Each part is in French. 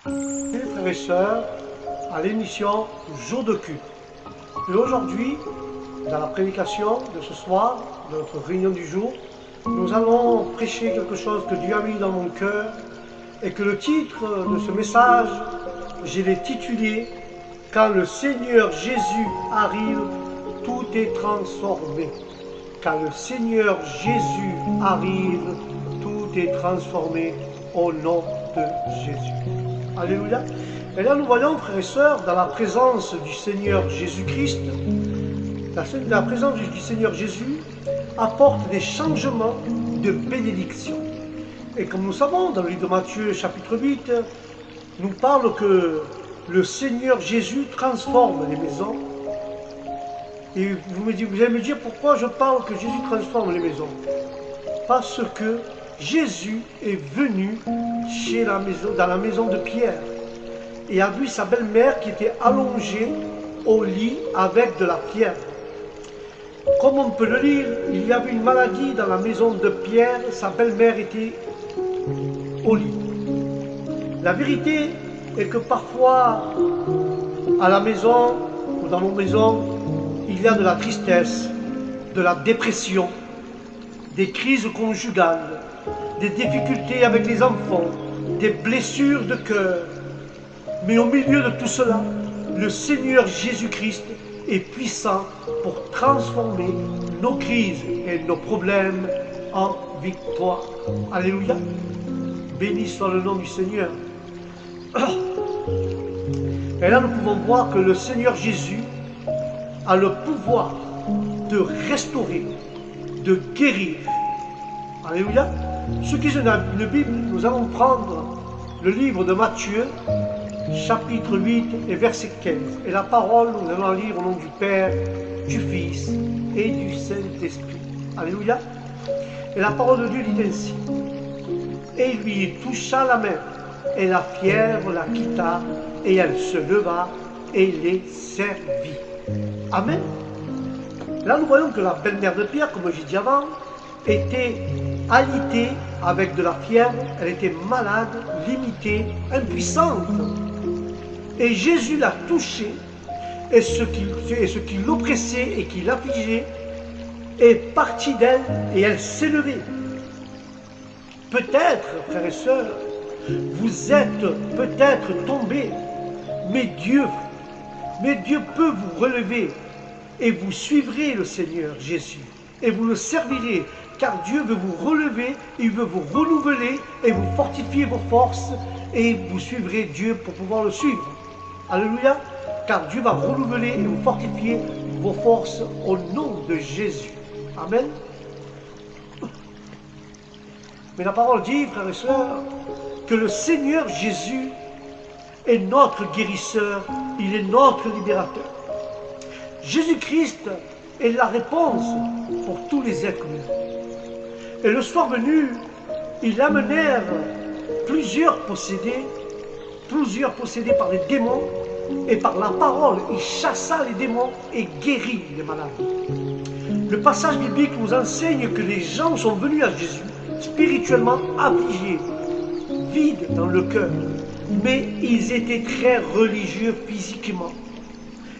Frères et sœurs, à l'émission Jour de culte. Et aujourd'hui, dans la prédication de ce soir, de notre réunion du jour, nous allons prêcher quelque chose que Dieu a mis dans mon cœur et que le titre de ce message, je l'ai titulé « Quand le Seigneur Jésus arrive, tout est transformé ». Quand le Seigneur Jésus arrive, tout est transformé au nom de Jésus. Alléluia. Et là, nous voyons, frères et sœurs, dans la présence du Seigneur Jésus-Christ, la présence du Seigneur Jésus apporte des changements de bénédiction. Et comme nous savons, dans le livre de Matthieu, chapitre 8, nous parle que le Seigneur Jésus transforme les maisons. Et vous allez me dire pourquoi je parle que Jésus transforme les maisons. Parce que Jésus est venu dans la maison de Pierre et a vu sa belle-mère qui était allongée au lit avec de la pierre. Comme on peut le lire, il y avait une maladie dans la maison de Pierre, sa belle-mère était au lit. La vérité est que parfois, à la maison ou dans nos maisons, il y a de la tristesse, de la dépression, des crises conjugales, des difficultés avec les enfants, des blessures de cœur. Mais au milieu de tout cela, le Seigneur Jésus-Christ est puissant pour transformer nos crises et nos problèmes en victoire. Alléluia. Béni soit le nom du Seigneur. Et là, nous pouvons voir que le Seigneur Jésus a le pouvoir de restaurer, de guérir. Alléluia. Ceux qui ont une Bible, nous allons prendre le livre de Matthieu, chapitre 8 et verset 15. Et la parole, nous allons la lire au nom du Père, du Fils et du Saint-Esprit. Alléluia. Et la parole de Dieu dit ainsi. Et il lui toucha la main, et la fièvre la quitta, et elle se leva et les servit. Amen. Là, nous voyons que la belle-mère de Pierre, comme j'ai dit avant, était alitée avec de la fièvre, elle était malade, limitée, impuissante. Et Jésus l'a touchée, et ce qui l'oppressait et qui l'affligeait est parti d'elle, et elle s'est levée. Peut-être, frères et sœurs, vous êtes peut-être tombés, mais Dieu peut vous relever, et vous suivrez le Seigneur Jésus, et vous le servirez, car Dieu veut vous relever, il veut vous renouveler, et vous fortifier vos forces, et vous suivrez Dieu pour pouvoir le suivre. Alléluia, car Dieu va renouveler et vous fortifier vos forces au nom de Jésus. Amen. Mais la parole dit, frères et sœurs, que le Seigneur Jésus est notre guérisseur, il est notre libérateur. Jésus-Christ est la réponse pour tous les êtres humains. Et le soir venu, ils amenèrent plusieurs possédés par les démons, et par la parole, il chassa les démons et guérit les malades. Le passage biblique nous enseigne que les gens sont venus à Jésus, spirituellement affligés, vides dans le cœur, mais ils étaient très religieux physiquement.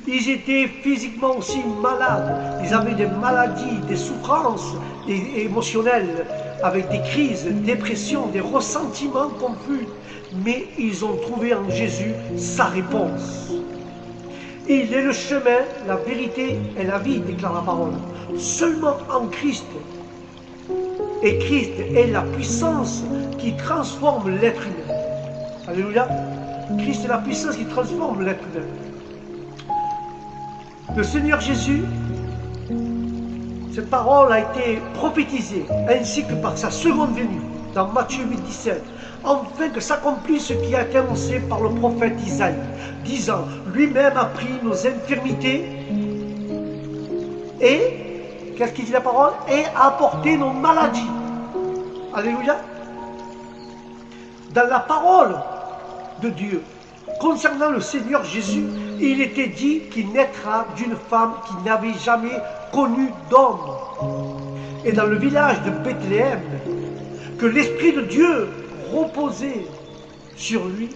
Ils étaient physiquement aussi malades, ils avaient des maladies, des souffrances émotionnelles, avec des crises, des dépressions, des ressentiments confus. Mais ils ont trouvé en Jésus sa réponse. Il est le chemin, la vérité et la vie, déclare la parole. Seulement en Christ. Et Christ est la puissance qui transforme l'être humain. Alléluia. Christ est la puissance qui transforme l'être humain. Le Seigneur Jésus, cette parole a été prophétisée, ainsi que par sa seconde venue, dans Matthieu 8, 17, afin que s'accomplisse ce qui a été annoncé par le prophète Isaïe, disant, lui-même a pris nos infirmités, et, qu'est-ce qu'il dit la parole? Et a apporté nos maladies. Alléluia. Dans la parole de Dieu, concernant le Seigneur Jésus, il était dit qu'il naîtra d'une femme qui n'avait jamais connu d'homme. Et dans le village de Bethléem, que l'Esprit de Dieu reposait sur lui,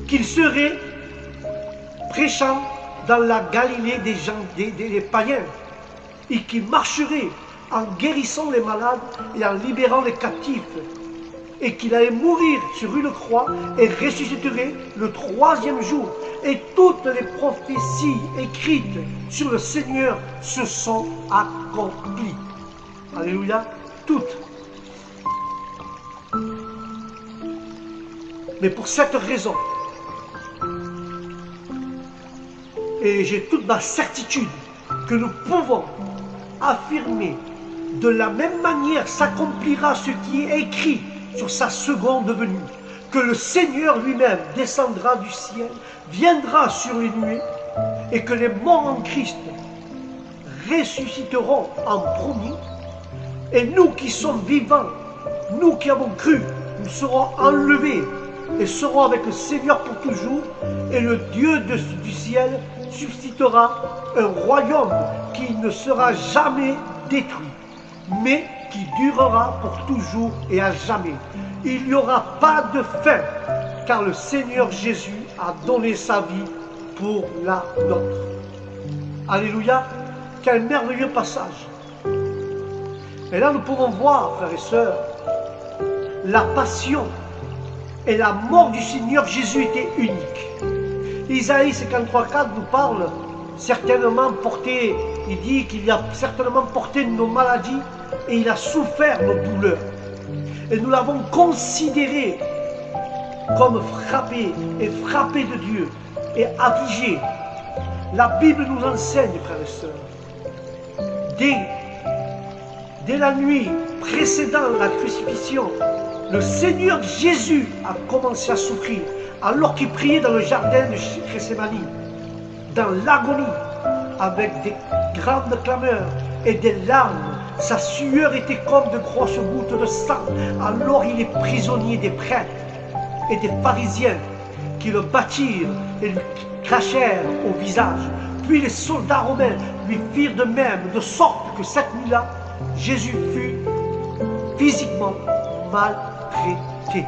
qu'il serait prêchant dans la Galilée des gens, des païens, et qu'il marcherait en guérissant les malades et en libérant les captifs, et qu'il allait mourir sur une croix et ressusciterait le troisième jour. Et toutes les prophéties écrites sur le Seigneur se sont accomplies. Alléluia, toutes. Mais pour cette raison, et j'ai toute ma certitude que nous pouvons affirmer de la même manière s'accomplira ce qui est écrit sur sa seconde venue, que le Seigneur lui-même descendra du ciel, viendra sur les nuées, et que les morts en Christ ressusciteront en premier, et nous qui sommes vivants, nous qui avons cru, nous serons enlevés et serons avec le Seigneur pour toujours, et le Dieu du ciel suscitera un royaume qui ne sera jamais détruit, mais qui durera pour toujours et à jamais. Il n'y aura pas de fin, car le Seigneur Jésus a donné sa vie pour la nôtre. Alléluia, quel merveilleux passage. Et là nous pouvons voir, frères et sœurs, la passion et la mort du Seigneur Jésus étaient uniques. Isaïe 53,4 nous parle certainement porté, il dit qu'il a certainement porté nos maladies et il a souffert nos douleurs. Et nous l'avons considéré comme frappé et frappé de Dieu et affligé. La Bible nous enseigne, frères et sœurs, dès la nuit précédant la crucifixion, le Seigneur Jésus a commencé à souffrir alors qu'il priait dans le jardin de Gethsémani, dans l'agonie, avec des grandes clameurs et des larmes. Sa sueur était comme de grosses gouttes de sang. Alors il est prisonnier des prêtres et des pharisiens qui le battirent et lui crachèrent au visage. Puis les soldats romains lui firent de même, de sorte que cette nuit-là, Jésus fut physiquement maltraité.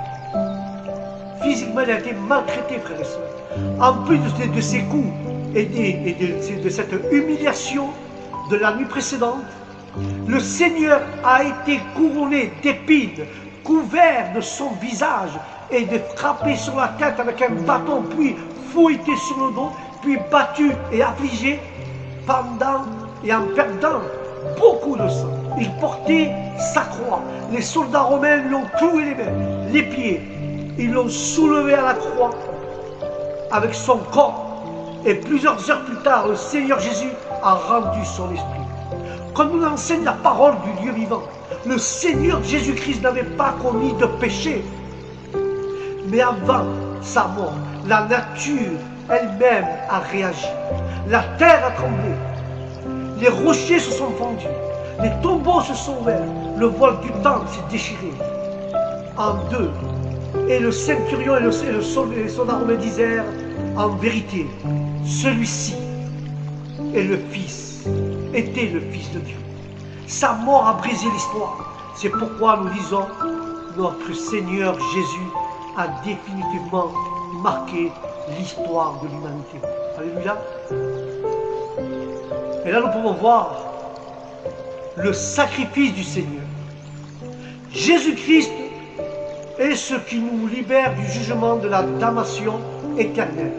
Physiquement, il a été maltraité, frères et sœurs. En plus de ses coups et de cette humiliation de la nuit précédente, le Seigneur a été couronné d'épines, couvert de son visage et de frappé sur la tête avec un bâton, puis fouetté sur le dos, puis battu et affligé pendant et en perdant beaucoup de sang. Il portait sa croix. Les soldats romains lui ont cloué les mains, les pieds. Ils l'ont soulevé à la croix avec son corps. Et plusieurs heures plus tard, le Seigneur Jésus a rendu son esprit. Comme nous l'enseigne la parole du Dieu vivant, le Seigneur Jésus-Christ n'avait pas commis de péché. Mais avant sa mort, la nature elle-même a réagi. La terre a tremblé. Les rochers se sont fendus. Les tombeaux se sont ouverts. Le voile du temple s'est déchiré en deux. Et le centurion et les soldats romains disèrent, en vérité, celui-ci est le Fils, était le Fils de Dieu. Sa mort a brisé l'histoire. C'est pourquoi nous disons, notre Seigneur Jésus a définitivement marqué l'histoire de l'humanité. Alléluia. Et là nous pouvons voir le sacrifice du Seigneur. Jésus-Christ est ce qui nous libère du jugement de la damnation éternelle.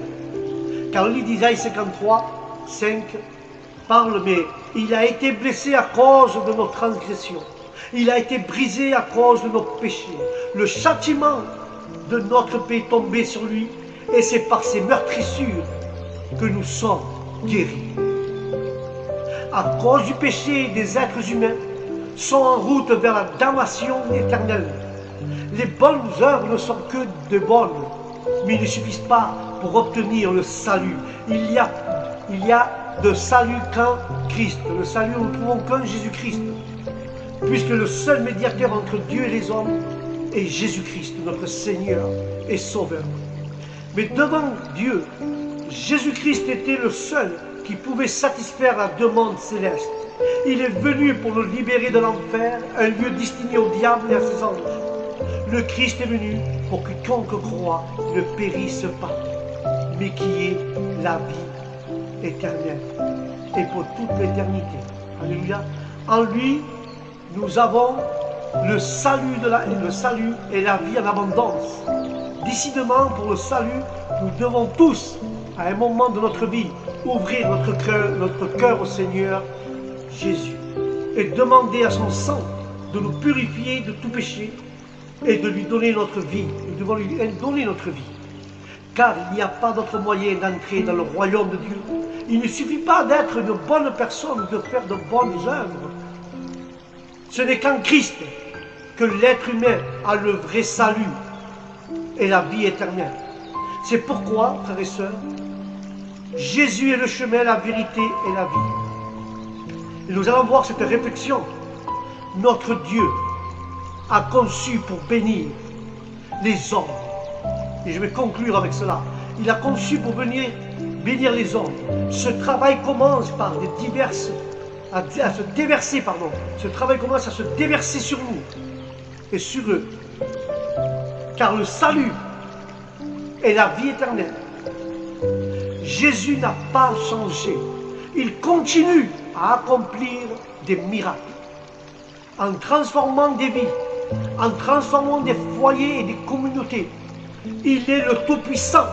Car le livre d'Isaïe 53, 5 parle, mais il a été blessé à cause de nos transgressions. Il a été brisé à cause de nos péchés. Le châtiment de notre paix est tombé sur lui, et c'est par ses meurtrissures que nous sommes guéris. À cause du péché, des êtres humains sont en route vers la damnation éternelle. Les bonnes œuvres ne sont que de bonnes, mais ils ne suffisent pas pour obtenir le salut. Il y a de salut qu'en Christ. Le salut, nous ne trouvons qu'en Jésus-Christ, puisque le seul médiateur entre Dieu et les hommes est Jésus-Christ, notre Seigneur et Sauveur. Mais devant Dieu, Jésus-Christ était le seul qui pouvait satisfaire la demande céleste. Il est venu pour nous libérer de l'enfer, un lieu destiné au diable et à ses anges. Le Christ est venu pour que quiconque croit ne périsse pas, mais qui est la vie éternelle et pour toute l'éternité. Alléluia. En lui, nous avons le salut et la vie en abondance. Décidément, pour le salut, nous devons tous, à un moment de notre vie, ouvrir notre cœur au Seigneur Jésus et demander à son sang de nous purifier de tout péché et de lui donner notre vie. Nous devons lui donner notre vie. Car il n'y a pas d'autre moyen d'entrer dans le royaume de Dieu. Il ne suffit pas d'être une bonne personne, de faire de bonnes œuvres. Ce n'est qu'en Christ que l'être humain a le vrai salut et la vie éternelle. C'est pourquoi, frères et sœurs, Jésus est le chemin, la vérité et la vie. Et nous allons voir cette réflexion. Notre Dieu a conçu pour bénir les hommes. Et je vais conclure avec cela. Il a conçu pour venir bénir les hommes. Ce travail commence par à se déverser, pardon. Ce travail commence à se déverser sur nous et sur eux. Car le salut est la vie éternelle. Jésus n'a pas changé. Il continue à accomplir des miracles en transformant des vies, en transformant des foyers et des communautés. Il est le Tout-Puissant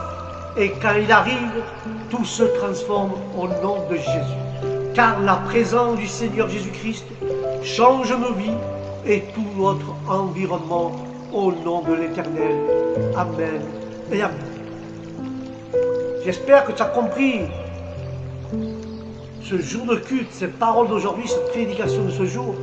et quand il arrive, tout se transforme au nom de Jésus. Car la présence du Seigneur Jésus-Christ change nos vies et tout notre environnement au nom de l'Éternel. Amen et Amen. J'espère que tu as compris ce jour de culte, ces paroles d'aujourd'hui, cette prédication de ce jour,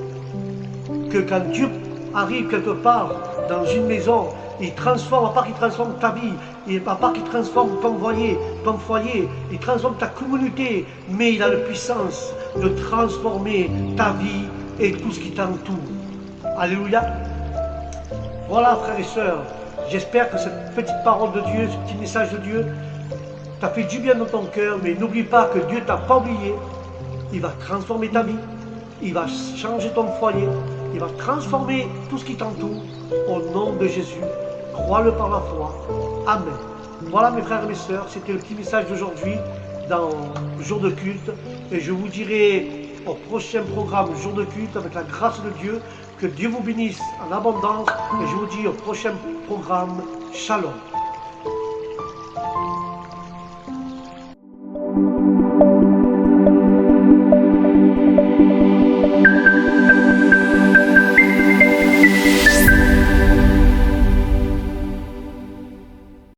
que quand Dieu arrive quelque part dans une maison, il transforme, à part qu'il transforme ta vie, à part qu'il transforme ton foyer, il transforme ta communauté, mais il a la puissance de transformer ta vie et tout ce qui t'entoure. Alléluia. Voilà, frères et sœurs, j'espère que cette petite parole de Dieu, ce petit message de Dieu, t'a fait du bien dans ton cœur, mais n'oublie pas que Dieu t'a pas oublié. Il va transformer ta vie, il va changer ton foyer, il va transformer tout ce qui t'entoure au nom de Jésus. Crois-le par la foi. Amen. Voilà mes frères et mes sœurs, c'était le petit message d'aujourd'hui dans le jour de culte. Et je vous dirai au prochain programme jour de culte avec la grâce de Dieu. Que Dieu vous bénisse en abondance. Et je vous dis au prochain programme. Shalom.